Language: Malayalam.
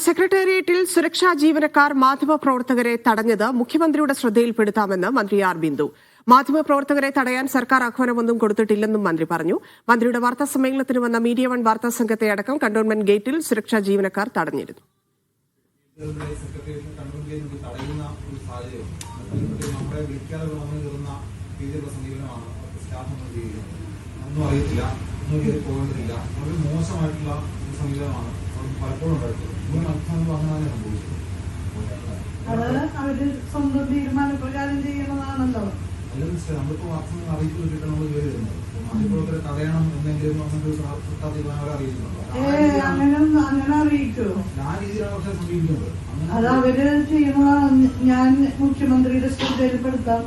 സെക്രട്ടേറിയറ്റിൽ സുരക്ഷാ ജീവനക്കാർ മാധ്യമപ്രവർത്തകരെ തടഞ്ഞത് മുഖ്യമന്ത്രിയുടെ ശ്രദ്ധയിൽപ്പെടുത്താമെന്ന് മന്ത്രി ആർ ബിന്ദു. മാധ്യമപ്രവർത്തകരെ തടയാൻ സർക്കാർ ആഹ്വാനമൊന്നും കൊടുത്തിട്ടില്ലെന്നും മന്ത്രി പറഞ്ഞു. മന്ത്രിയുടെ വാർത്താ സമ്മേളനത്തിന് വന്ന മീഡിയ വൺ വാർത്താ സംഘത്തെ അടക്കം കന്റോൺമെന്റ് ഗേറ്റിൽ സുരക്ഷാ ജീവനക്കാർ തടഞ്ഞിരുന്നു. അവര് സ്വന്തം തീരുമാനപ്രകാരം ചെയ്യുന്നതാണല്ലോ. നമ്മളിപ്പോ വാർത്ത അറിയിപ്പ് കിട്ടിയിട്ട് നമ്മൾ കയറി വരുന്നത് മാധ്യമപ്രവർത്തകരെ തടയണം എന്നെങ്കിലും അങ്ങനെ അറിയിക്കോ? ആ രീതിയിലാണ് പക്ഷെ സമീപിക്കുന്നത്. അത് അവര് ചെയ്യുന്നതാണ്. ഞാൻ മുഖ്യമന്ത്രിയുടെ ശ്രദ്ധയിൽപ്പെടുത്താം.